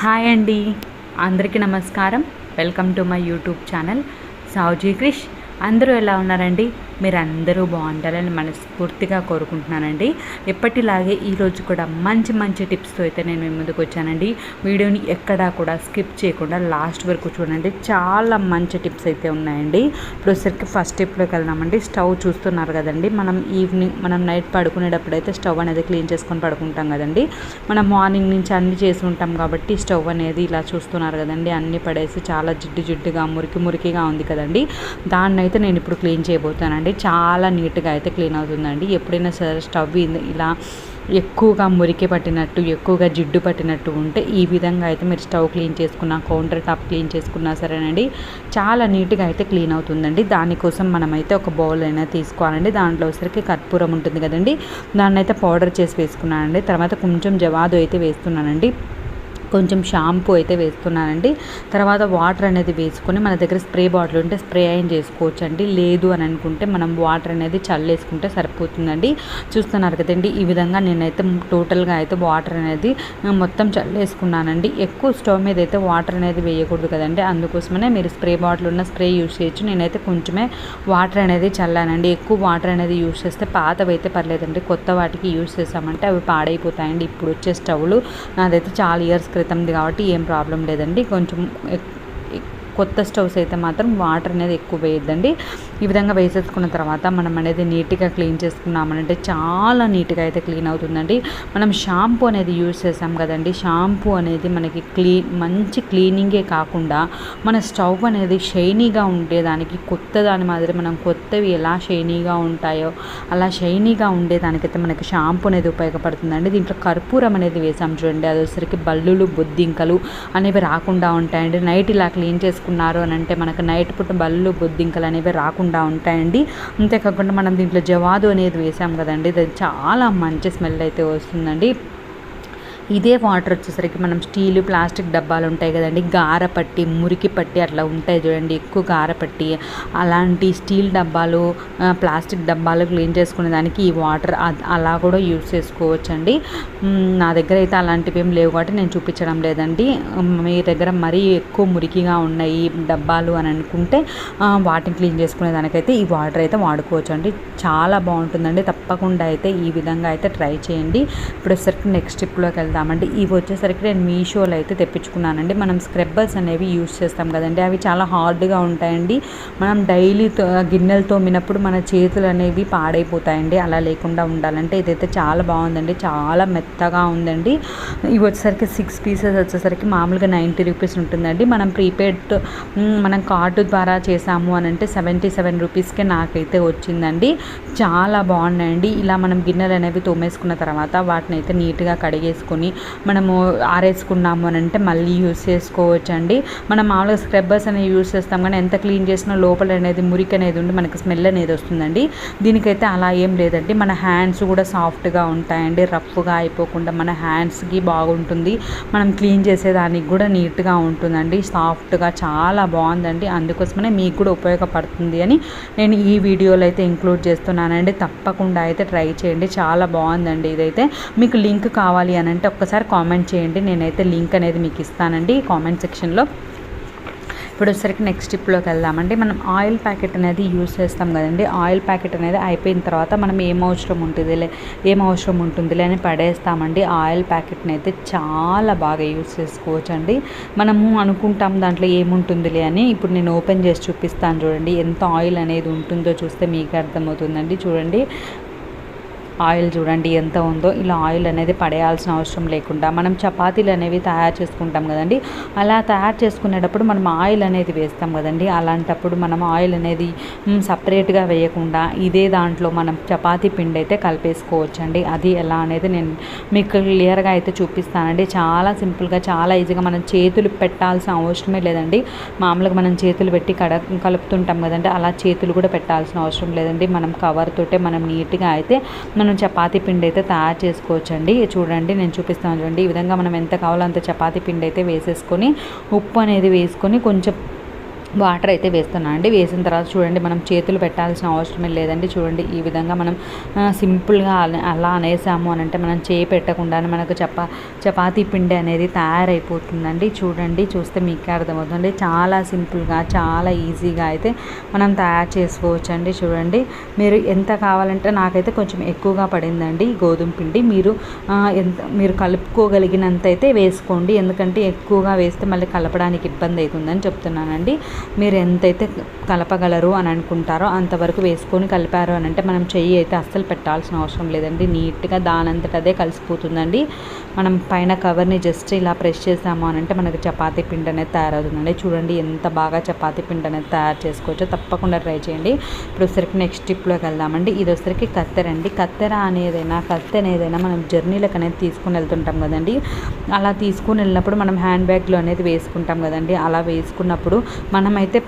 Hi అండి, అందరికీ నమస్కారం. Welcome to my YouTube channel Savuji Krish. అందరూ ఎలా ఉన్నారండి? మీరు అందరూ బాగుండాలని మనస్ఫూర్తిగా కోరుకుంటున్నానండి. ఎప్పటిలాగే ఈరోజు కూడా మంచి మంచి టిప్స్తో అయితే నేను మీ ముందుకు వచ్చానండి. వీడియోని ఎక్కడా కూడా స్కిప్ చేయకుండా లాస్ట్ వరకు చూడండి. చాలా మంచి టిప్స్ అయితే ఉన్నాయండి. ఇప్పుడు వచ్చరికి ఫస్ట్ టిప్లోకి వెళ్దామండి. స్టవ్ చూస్తున్నారు కదండి, మనం నైట్ పడుకునేటప్పుడు అయితే స్టవ్ అనేది క్లీన్ చేసుకొని పడుకుంటాం కదండి. మనం మార్నింగ్ నుంచి అన్నీ చేసి ఉంటాం కాబట్టి స్టవ్ అనేది ఇలా చూస్తున్నారు కదండి, అన్నీ పడేసి చాలా జిడ్డుగా మురికిగా ఉంది కదండి. దాన్ని అయితే నేను ఇప్పుడు క్లీన్ చేయబోతానండి. చాలా నీట్గా అయితే క్లీన్ అవుతుందండి. ఎప్పుడైనా సరే స్టవ్ ఇలా ఎక్కువగా మురికి పట్టినట్టు, ఎక్కువగా జిడ్డు పట్టినట్టు ఉంటే ఈ విధంగా అయితే మీరు స్టవ్ క్లీన్ చేసుకున్నా, కౌంటర్ టాప్ క్లీన్ చేసుకున్నా సరేనండి, చాలా నీట్గా అయితే క్లీన్ అవుతుందండి. దానికోసం మనమైతే ఒక బౌల్ అయినా తీసుకోవాలండి. దాంట్లో వచ్చరికి కర్పూరం ఉంటుంది కదండి, దాన్ని అయితే పౌడర్ చేసి వేసుకున్నానండి. తర్వాత కొంచెం జవాదు అయితే వేస్తున్నానండి, కొంచెం షాంపూ అయితే వేస్తున్నానండి. తర్వాత వాటర్ అనేది వేసుకొని, మన దగ్గర స్ప్రే బాటిల్ ఉంటే స్ప్రే అయిన చేసుకోవచ్చు అండి. లేదు అని అనుకుంటే మనం వాటర్ అనేది చల్లేసుకుంటే సరిపోతుందండి. చూస్తున్నారు కదండి, ఈ విధంగా నేనైతే టోటల్గా అయితే వాటర్ అనేది మొత్తం చల్లేసుకున్నానండి. ఎక్కువ స్టవ్ మీద అయితే వాటర్ అనేది వేయకూడదు కదండి, అందుకోసమనే మీరు స్ప్రే బాటిల్ ఉన్న స్ప్రే యూజ్ చేయొచ్చు. నేనైతే కొంచెమే వాటర్ అనేది చల్లానండి. ఎక్కువ వాటర్ అనేది యూజ్ చేస్తే పాతవి అయితే పర్లేదండి, కొత్త వాటికి యూజ్ చేసామంటే అవి పాడైపోతాయండి. ఇప్పుడు వచ్చే స్టవ్లు నాదైతే చాలా ఇయర్స్ క్రితంది కాబట్టి ఏం ప్రాబ్లం లేదండి. కొంచెం కొత్త స్టవ్స్ అయితే మాత్రం వాటర్ అనేది ఎక్కువ వేయద్దండి. ఈ విధంగా వేసేసుకున్న తర్వాత మనం అనేది నీట్గా క్లీన్ చేసుకున్నామనంటే చాలా నీట్గా అయితే క్లీన్ అవుతుందండి. మనం షాంపూ అనేది యూజ్ చేసాం కదండి, షాంపూ అనేది మనకి మంచి క్లీనింగే కాకుండా మన స్టవ్ అనేది షైనీగా ఉండేదానికి, కొత్త దాని మాదిరి మనం కొత్తవి ఎలా షైనీగా ఉంటాయో అలా షైనీగా ఉండేదానికైతే మనకి షాంపూ అనేది ఉపయోగపడుతుందండి. దీంట్లో కర్పూరం అనేది వేసాం చూడండి, అది వచ్చరికి బల్లులు, బొద్దింకలు అనేవి రాకుండా ఉంటాయండి. నైట్ ఇలా క్లీన్ చేసుకున్నారు అని అంటే మనకు నైట్ పూట బల్లు, బొద్దింకలు అనేవి రాకుండా ఉంటాయండి. అంతేకాకుండా మనం దీంట్లో జవాదు అనేది వేసాం కదండి, అది చాలా మంచి స్మెల్ అయితే వస్తుందండి. ఇదే వాటర్ వచ్చేసరికి మనం స్టీలు, ప్లాస్టిక్ డబ్బాలు ఉంటాయి కదండి, గారపట్టి, మురికి పట్టి అట్లా ఉంటాయి చూడండి, ఎక్కువ గారపట్టి అలాంటి స్టీల్ డబ్బాలు, ప్లాస్టిక్ డబ్బాలు క్లీన్ చేసుకునే దానికి ఈ వాటర్ అలా కూడా యూజ్ చేసుకోవచ్చండి. నా దగ్గర అయితే అలాంటివి ఏం లేవు కాబట్టి నేను చూపించడం లేదండి. మీ దగ్గర మరీ ఎక్కువ మురికిగా ఉన్నాయి డబ్బాలు అని అనుకుంటే వాటిని క్లీన్ చేసుకునే దానికైతే ఈ వాటర్ అయితే వాడుకోవచ్చు అండి. చాలా బాగుంటుందండి. తప్పకుండా అయితే ఈ విధంగా అయితే ట్రై చేయండి. ఇప్పుడు వచ్చేసరికి నెక్స్ట్ స్టెప్లోకి వెళ్దామండి. ఇవి వచ్చేసరికి నేను మీషోలో అయితే తెప్పించుకున్నానండి. మనం స్క్రబ్బర్స్ అనేవి యూజ్ చేస్తాం కదండి, అవి చాలా హార్డ్గా ఉంటాయండి. మనం డైలీ గిన్నెలు తోమినప్పుడు మన చేతులు అనేవి పాడైపోతాయండి. అలా లేకుండా ఉండాలంటే ఇదైతే చాలా బాగుందండి, చాలా మెత్తగా ఉందండి. ఇవి వచ్చేసరికి 6 పీసెస్ వచ్చేసరికి మామూలుగా 90 రూపీస్ ఉంటుందండి. మనం కార్డు ద్వారా చేసాము అని అంటే 77 రూపీస్కే నాకైతే వచ్చిందండి. చాలా బాగున్నాయండి. ఇలా మనం గిన్నెలు అనేవి తోమేసుకున్న తర్వాత వాటిని అయితే నీట్గా కడిగేసుకొని మనము ఆరేసుకున్నాము అని అంటే మళ్ళీ యూజ్ చేసుకోవచ్చు అండి. మనం మామూలుగా స్క్రబ్బర్స్ అనేవి యూజ్ చేస్తాం కానీ ఎంత క్లీన్ చేసినా లోపల అనేది మురికి అనేది ఉండి మనకి స్మెల్ అనేది వస్తుందండి. దీనికైతే అలా ఏం లేదండి. మన హ్యాండ్స్ కూడా సాఫ్ట్గా ఉంటాయండి, రఫ్గా అయిపోకుండా మన హ్యాండ్స్కి బాగుంటుంది. మనం క్లీన్ చేసేదానికి కూడా నీట్గా ఉంటుందండి, సాఫ్ట్గా చాలా బాగుందండి. అందుకోసమనే మీకు కూడా ఉపయోగపడుతుంది అని నేను ఈ వీడియోలో అయితే ఇంక్లూడ్ చేస్తున్నానండి. తప్పకుండా అయితే ట్రై చేయండి, చాలా బాగుందండి. ఇదైతే మీకు లింక్ కావాలి అని అంటే ఒక్కసారి కామెంట్ చేయండి, నేనైతే లింక్ అనేది మీకు ఇస్తానండి కామెంట్ సెక్షన్లో. ఇప్పుడు వచ్చేసరికి నెక్స్ట్ టిప్లోకి వెళ్దామండి. మనం ఆయిల్ ప్యాకెట్ అనేది యూజ్ చేస్తాం కదండి, ఆయిల్ ప్యాకెట్ అనేది అయిపోయిన తర్వాత మనం ఏం అవసరం ఉంటుందిలే అని పడేస్తామండి. ఆయిల్ ప్యాకెట్ని అయితే చాలా బాగా యూజ్ చేసుకోవచ్చు అండి. మనము అనుకుంటాం దాంట్లో ఏముంటుందిలే అని. ఇప్పుడు నేను ఓపెన్ చేసి చూపిస్తాను చూడండి, ఎంత ఆయిల్ అనేది ఉంటుందో చూస్తే మీకు అర్థమవుతుందండి. చూడండి, ఆయిల్ చూడండి ఎంత ఉందో. ఇలా ఆయిల్ అనేది పడేయాల్సిన అవసరం లేకుండా మనం చపాతీలు అనేవి తయారు చేసుకుంటాం కదండి, అలా తయారు చేసుకునేటప్పుడు మనం ఆయిల్ అనేది వేస్తాం కదండి, అలాంటప్పుడు మనం ఆయిల్ అనేది సపరేట్గా వేయకుండా ఇదే దాంట్లో మనం చపాతీ పిండి అయితే కలిపేసుకోవచ్చండి. అది ఎలా అనేది నేను మీకు క్లియర్గా అయితే చూపిస్తానండి. చాలా సింపుల్గా, చాలా ఈజీగా. మనం చేతులు పెట్టాల్సిన అవసరమే లేదండి. మామూలుగా మనం చేతులు పెట్టి కలుపుతుంటాం కదండి, అలా చేతులు కూడా పెట్టాల్సిన అవసరం లేదండి. మనం కవర్ తోటే మనం నీట్గా అయితే మనం చపాతీ పిండి అయితే తయారు చేసుకోవచ్చండి. చూడండి, నేను చూపిస్తాను చూడండి. ఈ విధంగా మనం ఎంత కావాలో అంత చపాతీ పిండి అయితే వేసేసుకొని ఉప్పు అనేది వేసుకొని కొంచెం వాటర్ అయితే వేస్తున్నాను అండి. వేసిన తర్వాత చూడండి, మనం చేతులు పెట్టాల్సిన అవసరమే లేదండి. చూడండి, ఈ విధంగా మనం సింపుల్గా అలా అనేసాము అని అంటే మనం చేయి పెట్టకుండానే మనకు చపాతీ పిండి అనేది తయారైపోతుందండి. చూడండి, చూస్తే మీకే అర్థమవుతుంది. చాలా సింపుల్గా, చాలా ఈజీగా అయితే మనం తయారు చేసుకోవచ్చు అండి. చూడండి, మీరు ఎంత కావాలంటే, నాకైతే కొంచెం ఎక్కువగా పడిందండి గోధుమ పిండి. మీరు కలుపుకోగలిగినంత అయితే వేసుకోండి, ఎందుకంటే ఎక్కువగా వేస్తే మళ్ళీ కలపడానికి ఇబ్బంది అవుతుందని చెప్తున్నానండి. మీరు ఎంతైతే కలపగలరు అని అనుకుంటారో అంతవరకు వేసుకొని కలిపారు అని అంటే మనం చెయ్యి అయితే అస్సలు పెట్టాల్సిన అవసరం లేదండి. నీట్గా దానంతట అదే కలిసిపోతుందండి. మనం పైన కవర్ని జస్ట్ ఇలా ప్రెస్ చేసాము అని అంటే మనకి చపాతీ పిండి అనేది తయారవుతుందండి. చూడండి, ఎంత బాగా చపాతీ పిండి అనేది తయారు చేసుకోవచ్చో తప్పకుండా ట్రై చేయండి. ఇప్పుడు వచ్చరికి నెక్స్ట్ స్టెప్లోకి వెళ్దామండి. ఇది వచ్చరికి కత్తెర అండి. కత్తెర అనేదైనా మనం జర్నీలకు అనేది తీసుకుని వెళ్తుంటాం కదండి. అలా తీసుకుని వెళ్ళినప్పుడు మనం హ్యాండ్ బ్యాగ్లో అనేది వేసుకుంటాం కదండి. అలా వేసుకున్నప్పుడు మనమైతే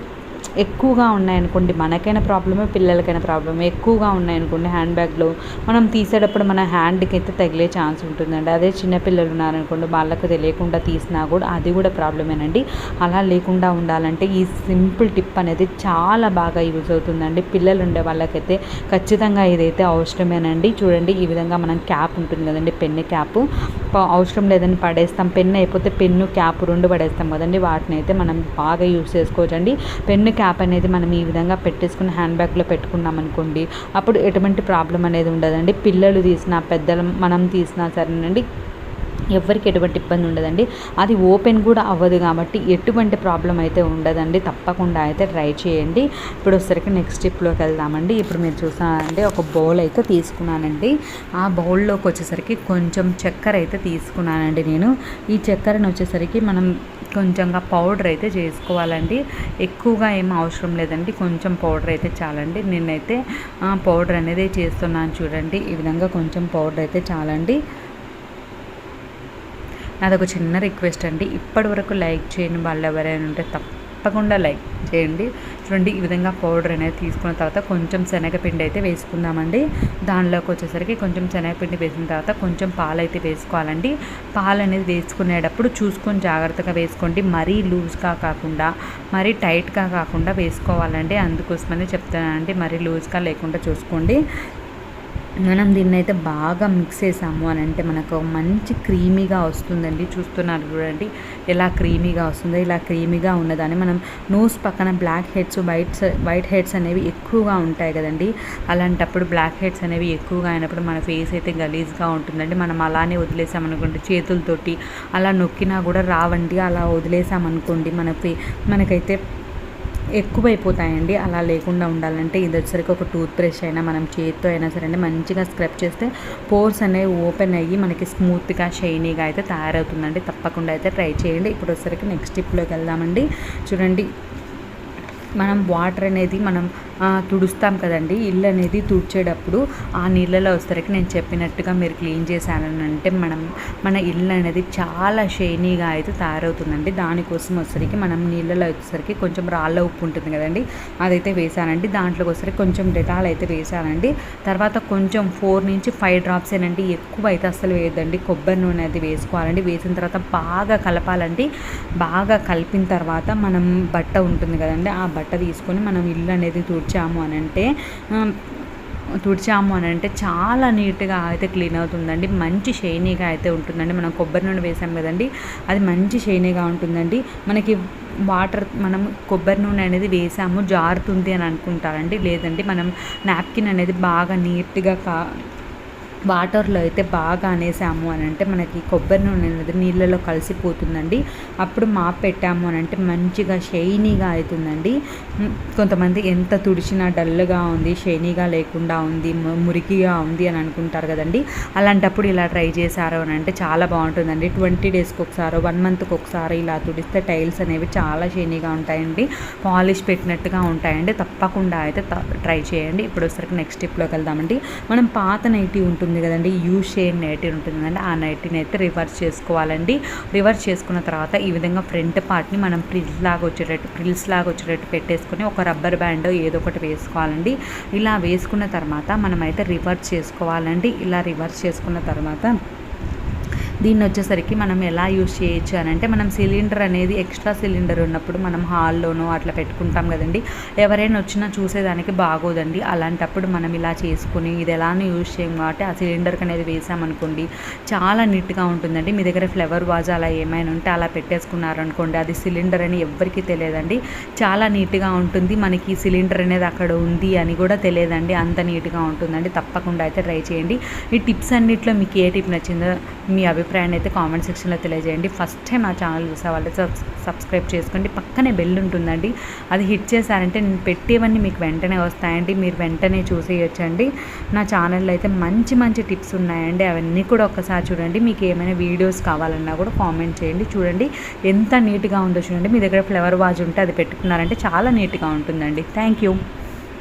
ఎక్కువగా ఉన్నాయనుకోండి, మనకైనా ప్రాబ్లమే, పిల్లలకైనా ప్రాబ్లమే. ఎక్కువగా ఉన్నాయనుకోండి హ్యాండ్ బ్యాగ్లో, మనం తీసేటప్పుడు మన హ్యాండ్కి అయితే తగిలే ఛాన్స్ ఉంటుందండి. అదే చిన్నపిల్లలు ఉన్నారనుకోండి, వాళ్ళకు తెలియకుండా తీసినా కూడా అది కూడా ప్రాబ్లమేనండి. అలా లేకుండా ఉండాలంటే ఈ సింపుల్ టిప్ అనేది చాలా బాగా యూజ్ అవుతుందండి. పిల్లలు ఉండే వాళ్ళకైతే ఖచ్చితంగా ఇదైతే అవసరమేనండి. చూడండి, ఈ విధంగా మనం క్యాప్ ఉంటుంది కదండి, పెన్ను క్యాప్ అవసరం లేదని పడేస్తాం. పెన్ను అయిపోతే పెన్ను క్యాప్ రెండు పడేస్తాం కదండి. వాటిని అయితే మనం బాగా యూజ్ చేసుకోవచ్చండి. పెన్ను క్యాప్ అనేది మనం ఈ విధంగా పెట్టేసుకుని హ్యాండ్ బ్యాగ్లో పెట్టుకున్నాం అనుకోండి, అప్పుడు ఎటువంటి ప్రాబ్లం అనేది ఉండదండి. పిల్లలు తీసినా, పెద్దలు మనం తీసినా సరేనండి, ఎవరికి ఎటువంటి ఇబ్బంది ఉండదండి. అది ఓపెన్ కూడా అవ్వదు కాబట్టి ఎటువంటి ప్రాబ్లం అయితే ఉండదండి. తప్పకుండా అయితే ట్రై చేయండి. ఇప్పుడు వచ్చరికి నెక్స్ట్ స్టెప్లోకి వెళ్దామండి. ఇప్పుడు మీరు చూసారంటే ఒక బౌల్ అయితే తీసుకున్నానండి. ఆ బౌల్లోకి వచ్చేసరికి కొంచెం చక్కెర అయితే తీసుకున్నానండి నేను. ఈ చక్కెరను వచ్చేసరికి మనం కొంచెంగా పౌడర్ అయితే చేసుకోవాలండి. ఎక్కువగా ఏం అవసరం లేదండి, కొంచెం పౌడర్ అయితే చాలండి. నేనైతే పౌడర్ అనేది చేస్తున్నాను. చూడండి, ఈ విధంగా కొంచెం పౌడర్ అయితే చాలండి. నాదొక చిన్న రిక్వెస్ట్ అండి, ఇప్పటి వరకు లైక్ చేయని వాళ్ళు ఎవరైనా ఉంటే తప్పకుండా లైక్ చేయండి. చూడండి, ఈ విధంగా పౌడర్ అనేది తీసుకున్న తర్వాత కొంచెం శనగపిండి అయితే వేసుకుందామండి. దానిలోకి వచ్చేసరికి కొంచెం శనగపిండి వేసిన తర్వాత కొంచెం పాలు అయితే వేసుకోవాలండి. పాలు అనేది వేసుకునేటప్పుడు చూసుకొని జాగ్రత్తగా వేసుకోండి. మరీ లూజ్గా కాకుండా, మరీ టైట్గా కాకుండా వేసుకోవాలండి. అందుకోసమని చెప్తానండి, మరీ లూజ్గా లేకుండా చూసుకోండి. మనం దీన్ని అయితే బాగా మిక్స్ చేసాము అని అంటే మనకు మంచి క్రీమీగా వస్తుందండి. చూస్తున్నారు చూడండి, ఎలా క్రీమీగా వస్తుందో. ఇలా క్రీమీగా ఉన్నదాన్ని మనం నోస్ పక్కన బ్లాక్ హెడ్స్, వైట్ హెడ్స్ అనేవి ఎక్కువగా ఉంటాయి కదండి. అలాంటప్పుడు బ్లాక్ హెడ్స్ అనేవి ఎక్కువగా అయినప్పుడు మన ఫేస్ అయితే గలీజ్గా ఉంటుందండి. మనం అలానే వదిలేసామనుకోండి, చేతులతోటి అలా నొక్కినా కూడా రావండి. అలా వదిలేసామనుకోండి మనకైతే ఎక్కువైపోతాయండి. అలా లేకుండా ఉండాలంటే ఇది వచ్చేసరికి ఒక టూత్ బ్రష్ అయినా మనం చేతితో అయినా సరే మంచిగా స్క్రబ్ చేస్తే పోర్స్ అనేవి ఓపెన్ అయ్యి మనకి స్మూత్గా, షైనీగా అయితే తయారవుతుందండి. తప్పకుండా అయితే ట్రై చేయండి. ఇప్పుడు వచ్చేసరికి నెక్స్ట్ స్టెప్లోకి వెళ్దామండి. చూడండి, మనం వాటర్ అనేది మనం తుడుస్తాం కదండి. ఇల్లు అనేది తుడిచేటప్పుడు ఆ నీళ్ళలో వచ్చేసరికి నేను చెప్పినట్టుగా మీరు క్లీన్ చేశానని అంటే మన ఇల్లు అనేది చాలా షైనీగా అయితే తయారవుతుందండి. దానికోసం వచ్చేసరికి మనం నీళ్ళలో వచ్చేసరికి కొంచెం రాళ్ళ ఉప్పు ఉంటుంది కదండి, అదైతే వేసానండి. దాంట్లోకి వచ్చేసరికి కొంచెం డెటాల్ అయితే వేసానండి. తర్వాత కొంచెం 4 నుంచి 5 డ్రాప్స్ ఏనండి, ఎక్కువ అయితే అస్సలు వేయద్దండి. కొబ్బరి నూనె అది వేసుకోవాలండి. వేసిన తర్వాత బాగా కలపాలండి. బాగా కలిపిన తర్వాత మనం బట్ట ఉంటుంది కదండి, ఆ బట్ట తీసుకొని మనం ఇల్లు అనేది తుడిచాము అని అంటే చాలా నీట్గా అయితే క్లీన్ అవుతుందండి. మంచి షైనీగా అయితే ఉంటుందండి. మనం కొబ్బరి నూనె వేసాం కదండి, అది మంచి షైనీగా ఉంటుందండి. మనకి మనం కొబ్బరి నూనె అనేది వేసాము జారుతుంది అని అనుకుంటారండి. లేదండి, మనం నాప్కిన్ అనేది బాగా నీట్గా వాటర్లో అయితే బాగా అనేసాము అని అంటే మనకి కొబ్బరి నూనె అనేది నీళ్ళలో కలిసిపోతుందండి. అప్పుడు మాప్ పెట్టాము అని అంటే మంచిగా షైనీగా అవుతుందండి. కొంతమంది ఎంత తుడిచినా డల్గా ఉంది, షైనీగా లేకుండా ఉంది, మురికిగా ఉంది అని అనుకుంటారు కదండి. అలాంటప్పుడు ఇలా ట్రై చేశారు అని అంటే చాలా బాగుంటుందండి. 20 డేస్కి ఒకసారి, 1 మంత్కి ఒకసారి ఇలా తుడిస్తే టైల్స్ అనేవి చాలా షైనీగా ఉంటాయండి, పాలిష్ పెట్టినట్టుగా ఉంటాయండి. తప్పకుండా అయితే ట్రై చేయండి. ఇప్పుడు ఒకసారి నెక్స్ట్ స్టెప్లోకి వెళ్దామండి. మనం పాత నైటీ ఉంటుంది కదండి, యూజ్ చేయని నైటీ ఉంటుంది కదండి, ఆ నైటీని అయితే రివర్స్ చేసుకోవాలండి. రివర్స్ చేసుకున్న తర్వాత ఈ విధంగా ఫ్రంట్ పార్ట్ని మనం ప్రిల్స్ లాగా వచ్చేటట్టు పెట్టేసుకొని ఒక రబ్బర్ బ్యాండ్ ఏదో ఒకటి వేసుకోవాలండి. ఇలా వేసుకున్న తర్వాత మనమైతే రివర్స్ చేసుకోవాలండి. ఇలా రివర్స్ చేసుకున్న తర్వాత దీన్ని వచ్చేసరికి మనం ఎలా యూజ్ చేయొచ్చు అని అంటే, మనం సిలిండర్ అనేది ఎక్స్ట్రా సిలిండర్ ఉన్నప్పుడు మనం హాల్లోనో అట్లా పెట్టుకుంటాం కదండి. ఎవరైనా వచ్చినా చూసేదానికి బాగోదండి. అలాంటప్పుడు మనం ఇలా చేసుకుని ఇది ఎలానో యూజ్ చేయం కాబట్టి ఆ సిలిండర్కి అనేది వేసామనుకోండి చాలా నీట్గా ఉంటుందండి. మీ దగ్గర ఫ్లవర్ వాజ్ అలా ఏమైనా ఉంటే అలా పెట్టేసుకున్నారనుకోండి, అది సిలిండర్ అని ఎవ్వరికీ తెలియదండి. చాలా నీట్గా ఉంటుంది. మనకి సిలిండర్ అనేది అక్కడ ఉంది అని కూడా తెలియదండి. అంత నీట్గా ఉంటుందండి. తప్పకుండా అయితే ట్రై చేయండి. ఈ టిప్స్ అన్నిట్లో మీకు ఏ టిప్ నచ్చిందో మీ అభిప్రాయాన్ని అయితే కామెంట్ సెక్షన్లో తెలియజేయండి. ఫస్ట్ టైం నా ఛానల్ చూసే వాళ్ళు సబ్స్క్రైబ్ చేసుకోండి. పక్కనే బెల్ ఉంటుందండి, అది హిట్ చేశారంటే నేను పెట్టేవన్నీ మీకు వెంటనే వస్తాయండి. మీరు వెంటనే చూసేయచ్చండి. నా ఛానల్లో అయితే మంచి మంచి టిప్స్ ఉన్నాయండి. అవన్నీ కూడా ఒక్కసారి చూడండి. మీకు ఏమైనా వీడియోస్ కావాలన్నా కూడా కామెంట్ చేయండి. చూడండి ఎంత నీట్గా ఉందో చూడండి. మీ దగ్గర ఫ్లవర్ వాజ్ ఉంటే అది పెట్టుకున్నారంటే చాలా నీట్గా ఉంటుందండి. Thank you.